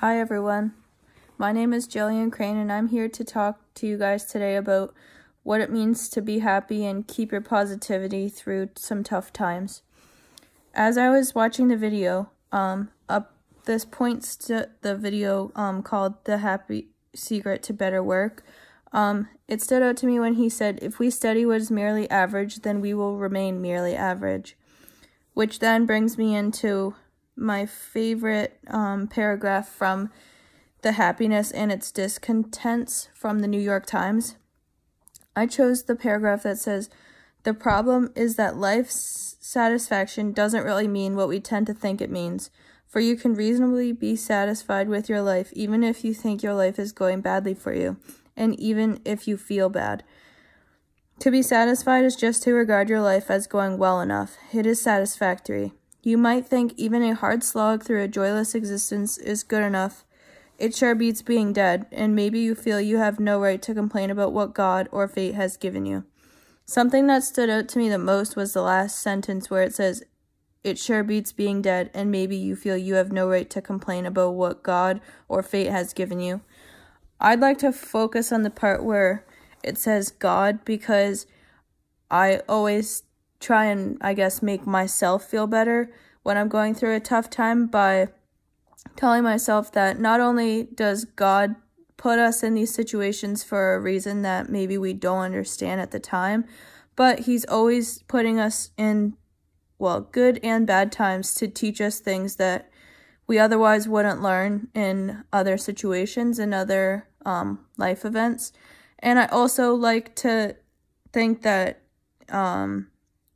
Hi everyone, my name is Jillian Crane and I'm here to talk to you guys today about what it means to be happy and keep your positivity through some tough times. As I was watching the video, this points to the video called The Happy Secret to Better Work. It stood out to me when he said, if we study what is merely average, then we will remain merely average. Which then brings me into my favorite paragraph from The Happiness and Its Discontents from the New York Times. I chose the paragraph that says, the problem is that life's satisfaction doesn't really mean what we tend to think it means, for you can reasonably be satisfied with your life even if you think your life is going badly for you, and even if you feel bad. To be satisfied is just to regard your life as going well enough. It is satisfactory. You might think even a hard slog through a joyless existence is good enough. It sure beats being dead, and maybe you feel you have no right to complain about what God or fate has given you. Something that stood out to me the most was the last sentence where it says, it sure beats being dead, and maybe you feel you have no right to complain about what God or fate has given you. I'd like to focus on the part where it says God, because I always try and, I guess, make myself feel better when I'm going through a tough time by telling myself that not only does God put us in these situations for a reason that maybe we don't understand at the time, but he's always putting us in, well, good and bad times to teach us things that we otherwise wouldn't learn in other situations and other life events. And I also like to think that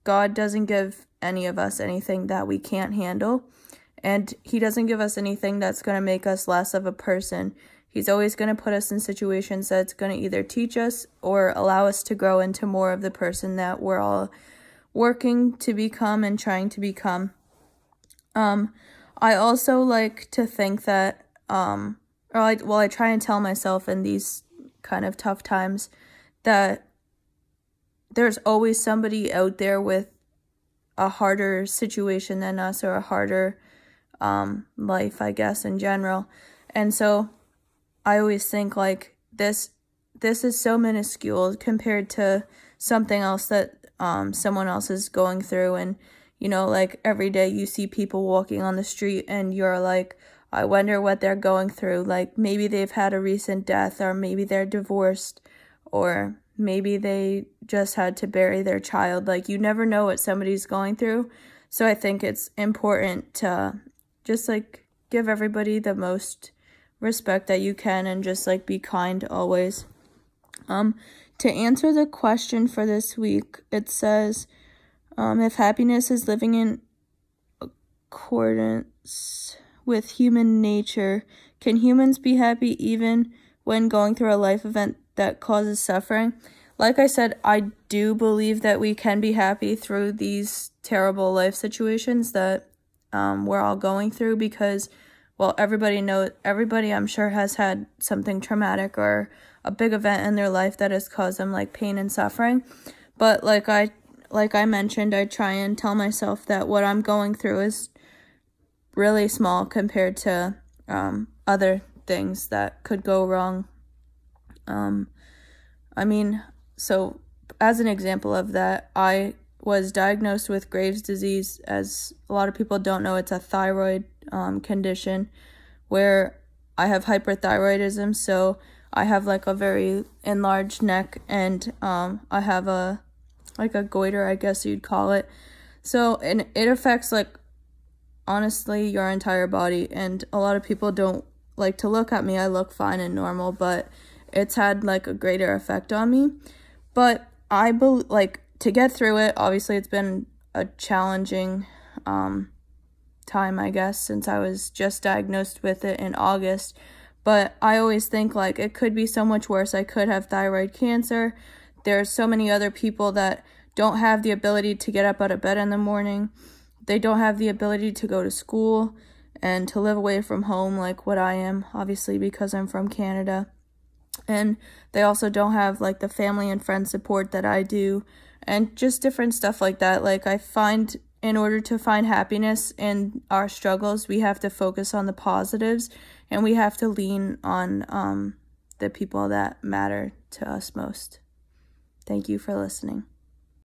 God doesn't give any of us anything that we can't handle, and he doesn't give us anything that's going to make us less of a person. He's always going to put us in situations that's going to either teach us or allow us to grow into more of the person that we're all working to become and trying to become. I also like to think that, I try and tell myself in these kind of tough times that there's always somebody out there with a harder situation than us, or a harder life, I guess, in general. And so I always think like this is so minuscule compared to something else that someone else is going through. And, you know, like every day you see people walking on the street and you're like, I wonder what they're going through. Like maybe they've had a recent death, or maybe they're divorced, or maybe they just had to bury their child. Like, you never know what somebody's going through. So I think it's important to just, like, give everybody the most respect that you can and just, like, be kind always. To answer the question for this week, it says, if happiness is living in accordance with human nature, can humans be happy even when going through a life event that causes suffering? Like I said, I do believe that we can be happy through these terrible life situations that we're all going through, because, well, everybody I'm sure has had something traumatic or a big event in their life that has caused them like pain and suffering. But like I mentioned, I try and tell myself that what I'm going through is really small compared to other things that could go wrong. So as an example of that, I was diagnosed with Graves' disease. As a lot of people don't know, it's a thyroid condition where I have hyperthyroidism, so I have like a very enlarged neck, and I have a goiter, I guess you'd call it. So, and it affects, like, honestly, your entire body, and a lot of people don't like to look at me. I look fine and normal, but it's had like a greater effect on me. But I believe, like, to get through it, obviously it's been a challenging time, I guess, since I was just diagnosed with it in August. But I always think, like, it could be so much worse. I could have thyroid cancer. There's so many other people that don't have the ability to get up out of bed in the morning. They don't have the ability to go to school and to live away from home like what I am, obviously, because I'm from Canada. And they also don't have, like, the family and friend support that I do, and just different stuff like that. Like, I find in order to find happiness in our struggles, we have to focus on the positives, and we have to lean on the people that matter to us most. Thank you for listening.